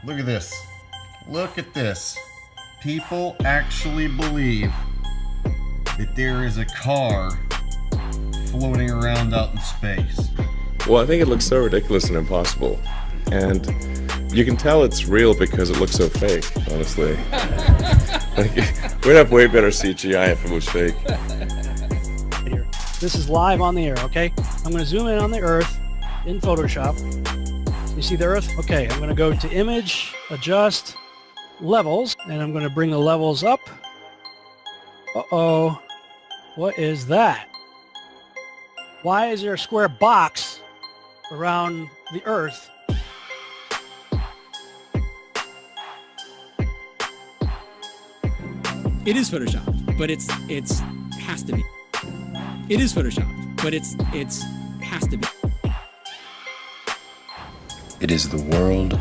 Look at this. Look at this. People actually believe that there is a car floating around out in space. Well, I think it looks so ridiculous and impossible. And you can tell it's real because it looks so fake, honestly. Like, we'd have way better CGI if it was fake. This is live on the air, okay? I'm going to zoom in on the Earth in Photoshop. You see the Earth? Okay, I'm going to go to Image, Adjust, Levels, and I'm going to bring the levels up. Uh-oh. What is that? Why is there a square box around the Earth? It is Photoshop, but it has to be. It is Photoshop, but it has to be. It is the world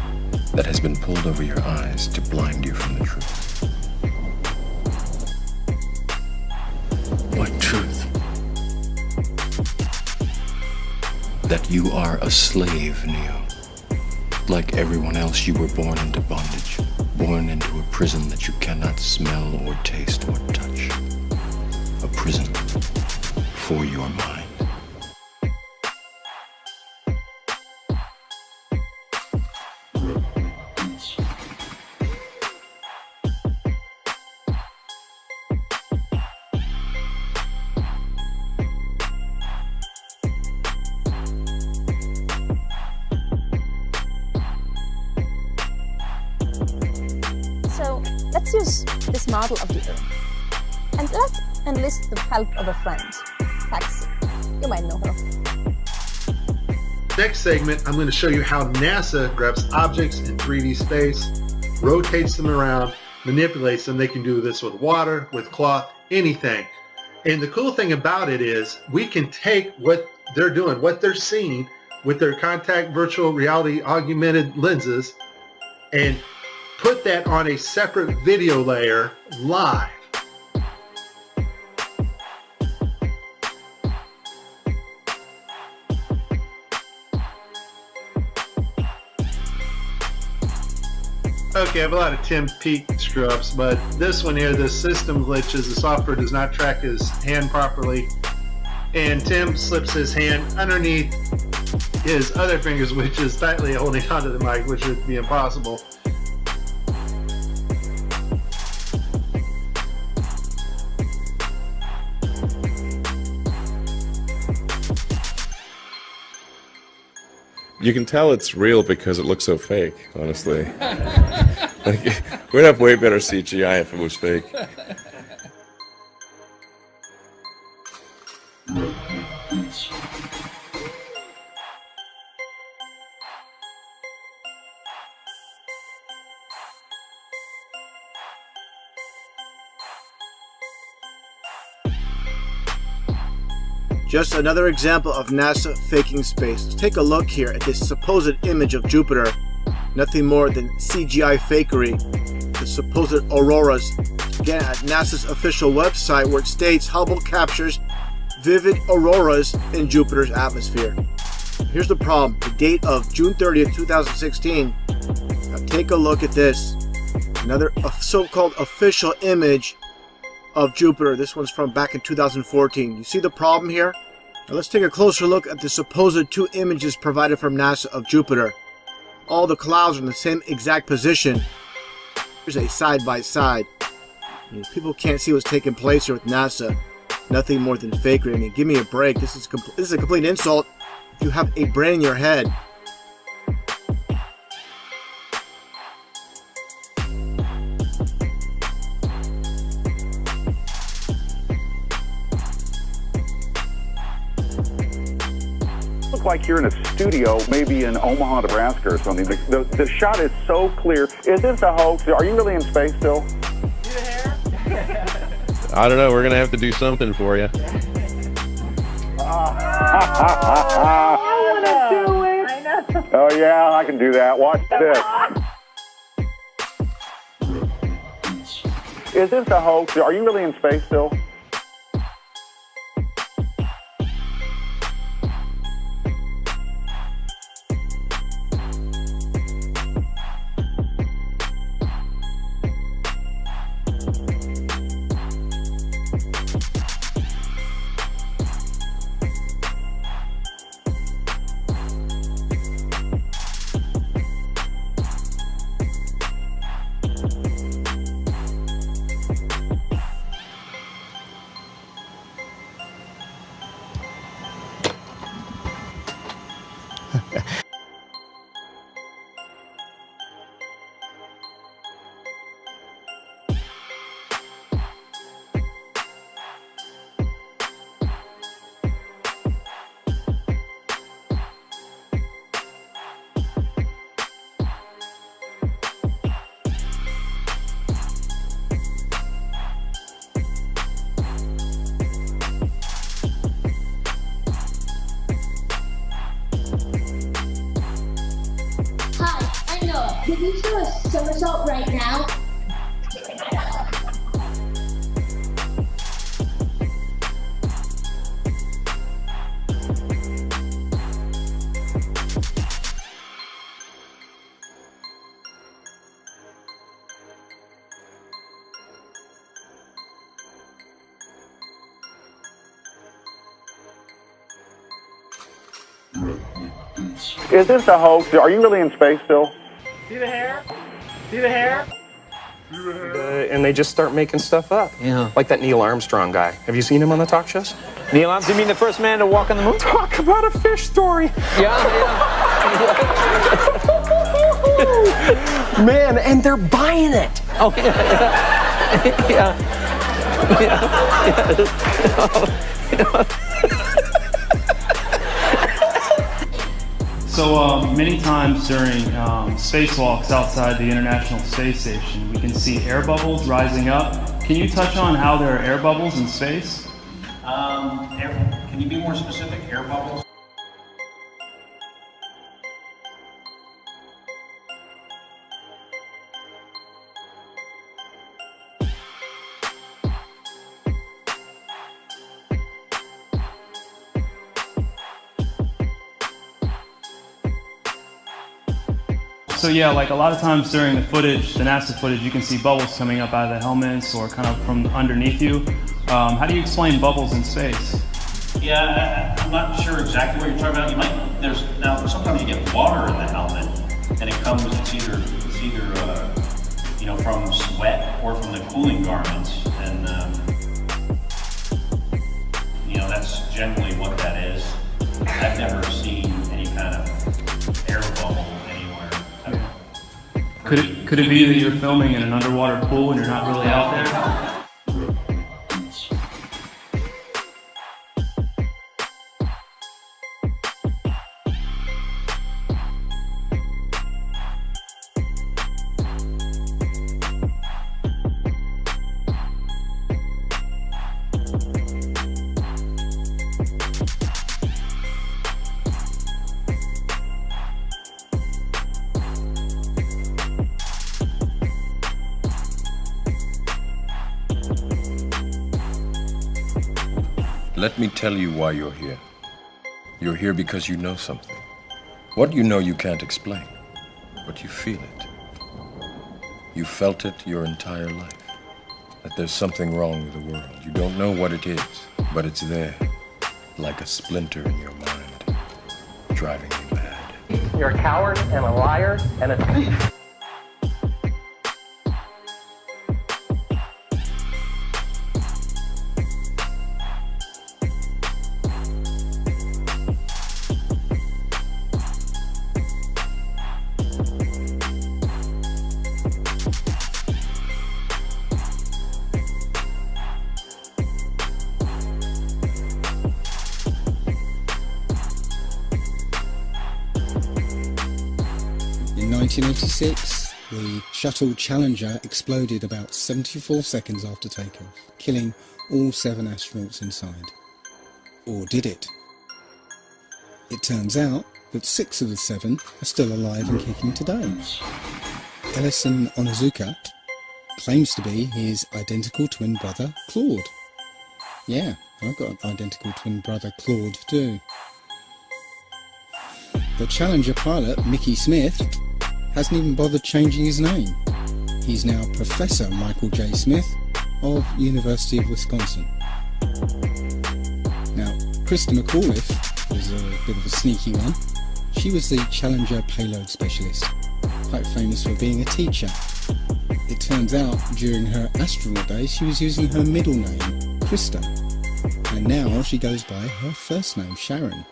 that has been pulled over your eyes to blind you from the truth. What truth? That you are a slave, Neo. Like everyone else, you were born into bondage, born into a prison that you cannot smell or taste or touch. A prison for your mind. So let's use this model of the Earth, and let's enlist the help of a friend, Taxi. You might know her. Next segment, I'm going to show you how NASA grabs objects in 3D space, rotates them around, manipulates them. They can do this with water, with cloth, anything. And the cool thing about it is we can take what they're doing, what they're seeing with their contact virtual reality augmented lenses, and put that on a separate video layer live. Okay, I have a lot of Tim Peake screw-ups, but this one here, the system glitches, the software does not track his hand properly, and Tim slips his hand underneath his other fingers, which is tightly holding onto the mic, which would be impossible. You can tell it's real because it looks so fake, honestly. Like, we'd have way better CGI if it was fake. Just another example of NASA faking space. Let's take a look here at this supposed image of Jupiter. Nothing more than CGI fakery. The supposed auroras. Again, at NASA's official website, where it states Hubble captures vivid auroras in Jupiter's atmosphere. Here's the problem. The date of June 30th, 2016. Now take a look at this. Another so-called official image of Jupiter. This one's from back in 2014. You see the problem here? Now let's take a closer look at the supposed two images provided from NASA of Jupiter. All the clouds are in the same exact position. Here's a side-by-side. People can't see what's taking place here with NASA. Nothing more than fakery. I mean, give me a break. This is a complete insult. If you have a brain in your head, look like you're in a studio, maybe in Omaha, Nebraska or something. The shot is so clear. Is this a hoax? Are you really in space still? I don't know. We're going to have to do something for you. I want to do it. I know. Oh, yeah, I can do that. Watch this. Is this a hoax? Are you really in space still? somersault right now. Is this a hoax? Are you really in space still? See the hair? See the hair? And they just start making stuff up. Yeah. Like that Neil Armstrong guy. Have you seen him on the talk shows? Neil Armstrong, you mean the first man to walk on the moon? Talk about a fish story. Yeah. Man, and they're buying it. Oh, yeah. So many times during spacewalks outside the International Space Station, we can see air bubbles rising up. Can you touch on how there are air bubbles in space? Can you be more specific? Air bubbles? So yeah, like a lot of times during the footage, the NASA footage, you can see bubbles coming up out of the helmets or kind of from underneath you. How do you explain bubbles in space? Yeah, I'm not sure exactly what you're talking about. Now sometimes you get water in the helmet, and it comes. It's either you know, from sweat or from the cooling garments, and you know, that's generally what that is. I've never seen any kind of air bubble anywhere. Could it be that you're filming in an underwater pool and you're not really out there? Let me tell you why you're here. You're here because you know something. What you know you can't explain, but you feel it. You felt it your entire life, that there's something wrong with the world. You don't know what it is, but it's there, like a splinter in your mind, driving you mad. You're a coward and a liar and a thief. In 1986, the shuttle Challenger exploded about 74 seconds after takeoff, killing all 7 astronauts inside. Or did it? It turns out that 6 of the 7 are still alive and kicking today. Ellison Onizuka claims to be his identical twin brother, Claude. Yeah, I've got an identical twin brother, Claude, too. The Challenger pilot, Mickey Smith, hasn't even bothered changing his name. He's now Professor Michael J. Smith of University of Wisconsin. Now, Krista McAuliffe was a bit of a sneaky one. She was the Challenger payload specialist, quite famous for being a teacher. It turns out during her astronaut days she was using her middle name, Krista, and now she goes by her first name, Sharon.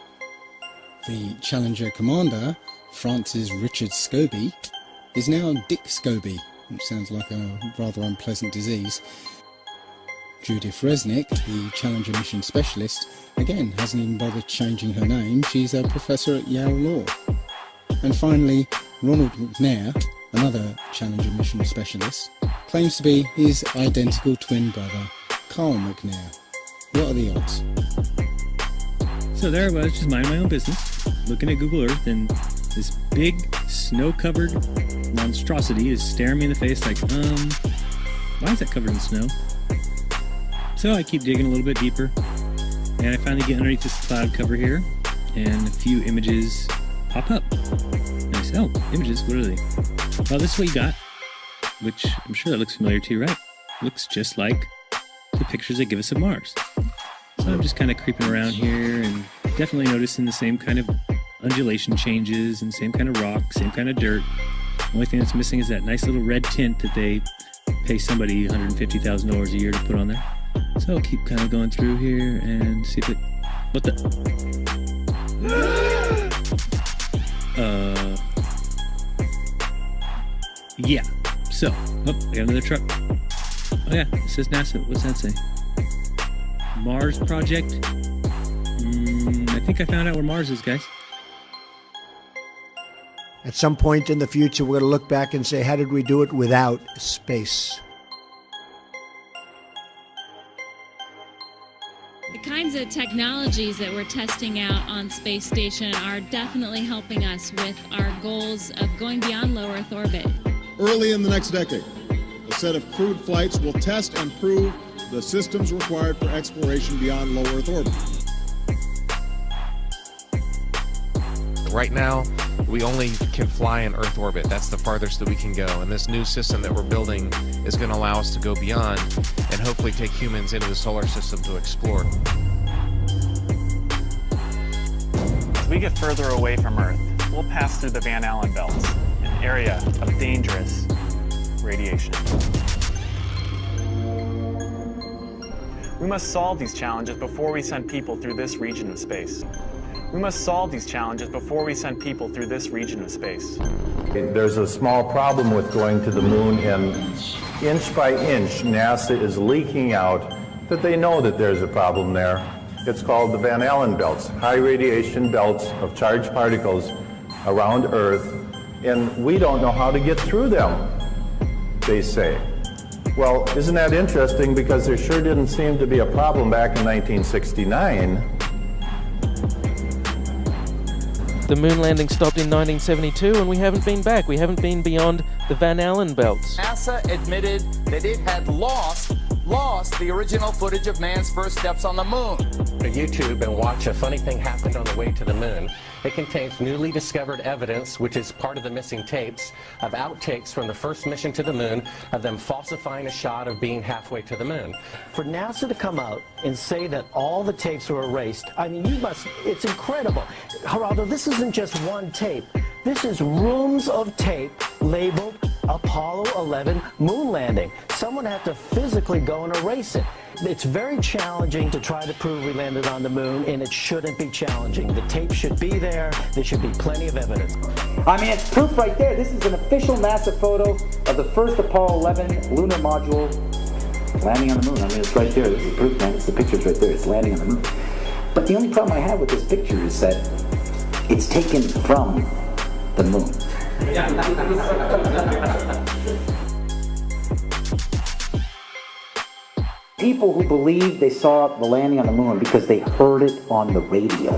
The Challenger commander, Francis Richard Scobie, is now Dick Scobie, which sounds like a rather unpleasant disease. Judith Resnick, the Challenger mission specialist, again hasn't even bothered changing her name. She's a professor at Yale Law. And finally, Ronald McNair, another Challenger mission specialist, claims to be his identical twin brother, Carl McNair. What are the odds? So there I was, just minding my own business, looking at Google Earth, and This big, snow-covered monstrosity is staring me in the face like, why is that covered in snow? So I keep digging a little bit deeper, and I finally get underneath this cloud cover here, and a few images pop up. And I say, oh, images, what are they? Well, this is what you got, which I'm sure that looks familiar to you, right? Looks just like the pictures they give us of Mars. So I'm just kind of creeping around here and definitely noticing the same kind of undulation changes and same kind of rock, same kind of dirt. The only thing that's missing is that nice little red tint that they pay somebody $150,000 a year to put on there. So I'll keep kind of going through here and see if it... What the... Yeah. So, oh, I got another truck. Oh yeah, it says NASA. What's that say? Mars Project? I think I found out where Mars is, guys. At some point in the future, we're going to look back and say, how did we do it without space? The kinds of technologies that we're testing out on Space Station are definitely helping us with our goals of going beyond low Earth orbit. Early in the next decade, a set of crewed flights will test and prove the systems required for exploration beyond low Earth orbit. Right now, we only can fly in Earth orbit. That's the farthest that we can go. And this new system that we're building is going to allow us to go beyond and hopefully take humans into the solar system to explore. As we get further away from Earth, we'll pass through the Van Allen belts, an area of dangerous radiation. We must solve these challenges before we send people through this region of space. We must solve these challenges before we send people through this region of space. There's a small problem with going to the moon, and inch by inch, NASA is leaking out that they know that there's a problem there. It's called the Van Allen belts, high radiation belts of charged particles around Earth, and we don't know how to get through them, they say. Well, isn't that interesting, because there sure didn't seem to be a problem back in 1969. The moon landing stopped in 1972 and we haven't been back. We haven't been beyond the Van Allen belts. NASA admitted that it had lost the original footage of man's first steps on the moon. To YouTube and watch A Funny Thing Happened on the Way to the Moon. It contains newly discovered evidence, which is part of the missing tapes, of outtakes from the first mission to the moon, of them falsifying a shot of being halfway to the moon. For NASA to come out and say that all the tapes were erased, I mean, it's incredible. Geraldo, this isn't just one tape. This is reams of tape labeled Apollo 11 moon landing. Someone had to physically go and erase it. It's very challenging to try to prove we landed on the moon, and it shouldn't be challenging. The tape should be there. There should be plenty of evidence. I mean, it's proof right there. This is an official NASA photo of the first Apollo 11 lunar module landing on the moon. I mean, it's right there. This is proof, man. It's the picture's right there. It's landing on the moon. But the only problem I have with this picture is that it's taken from the moon. People who believe they saw the landing on the moon because they heard it on the radio.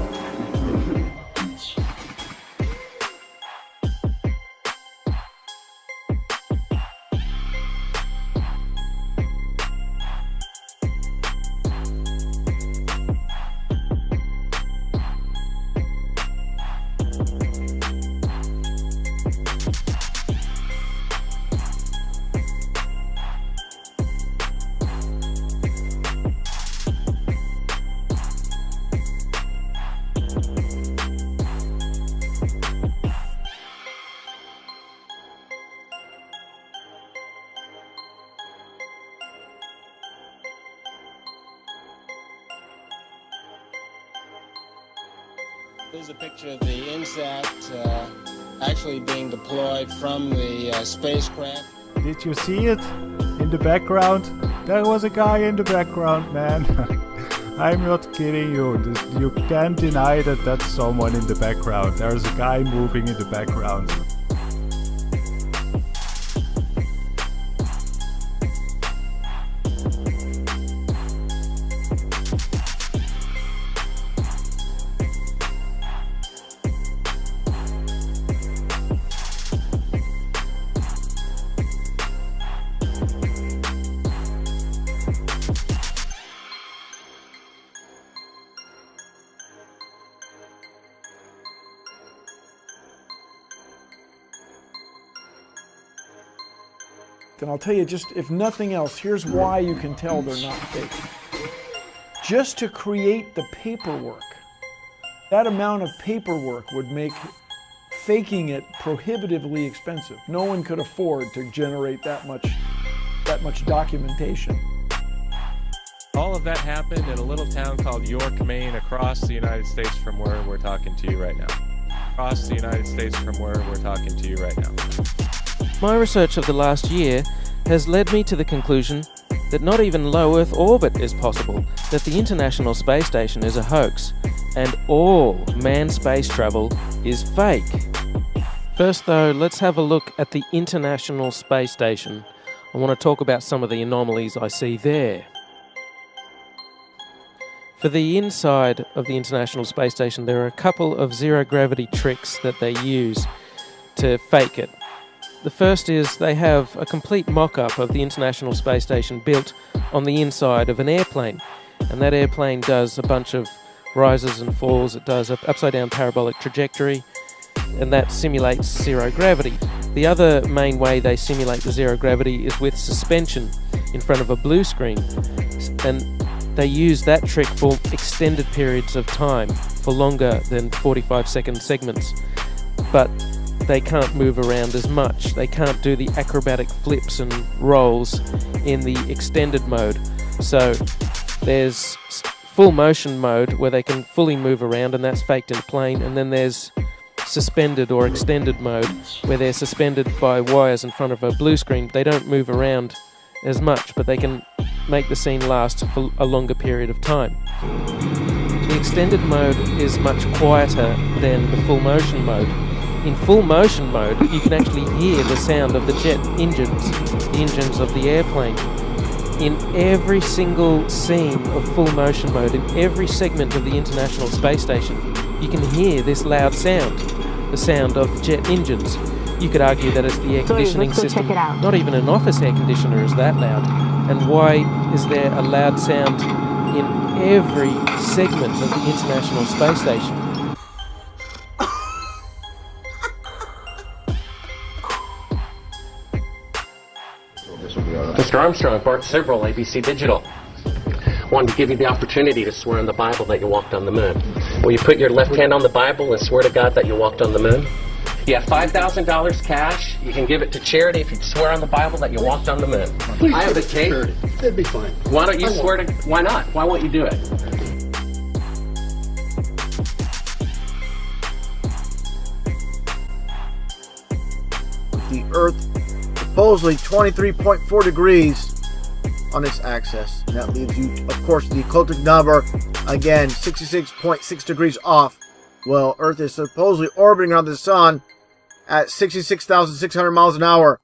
Here's a picture of the INSAT actually being deployed from the spacecraft. Did you see it in the background? There was a guy in the background, man. I'm not kidding you. You can't deny that that's someone in the background. There's a guy moving in the background. And I'll tell you, just if nothing else, here's why you can tell they're not fake. Just to create the paperwork, that amount of paperwork would make faking it prohibitively expensive. No one could afford to generate that much documentation. All of that happened in a little town called York, Maine, across the United States from where we're talking to you right now. Across the United States from where we're talking to you right now. My research of the last year has led me to the conclusion that not even low Earth orbit is possible, that the International Space Station is a hoax, and all manned space travel is fake. First though, let's have a look at the International Space Station. I want to talk about some of the anomalies I see there. For the inside of the International Space Station, there are a couple of zero-gravity tricks that they use to fake it. The first is they have a complete mock-up of the International Space Station built on the inside of an airplane. And that airplane does a bunch of rises and falls. It does an upside-down parabolic trajectory, and that simulates zero gravity. The other main way they simulate the zero gravity is with suspension in front of a blue screen. And they use that trick for extended periods of time, for longer than 45-second segments. But they can't move around as much. They can't do the acrobatic flips and rolls in the extended mode. So there's full motion mode where they can fully move around, and that's faked in a plane. And then there's suspended or extended mode where they're suspended by wires in front of a blue screen. They don't move around as much, but they can make the scene last for a longer period of time. The extended mode is much quieter than the full motion mode. In full motion mode, you can actually hear the sound of the jet engines, the engines of the airplane. In every single scene of full motion mode, in every segment of the International Space Station, you can hear this loud sound, the sound of the jet engines. You could argue that it's the air conditioning system. Not even an office air conditioner is that loud. And why is there a loud sound in every segment of the International Space Station? Mr. Armstrong, Bart Sibrel, ABC Digital. Wanted to give you the opportunity to swear on the Bible that you walked on the moon. Will you put your left hand on the Bible and swear to God that you walked on the moon? You have $5,000 cash. You can give it to charity if you swear on the Bible that you walked on the moon. Please I have the tape. That'd be fine. Why don't you swear to... Why not? Why won't you do it? The Earth supposedly 23.4 degrees on its axis. And that leaves you, of course, the occultic number, again, 66.6 degrees off. Well, Earth is supposedly orbiting around the sun at 66,600 miles an hour.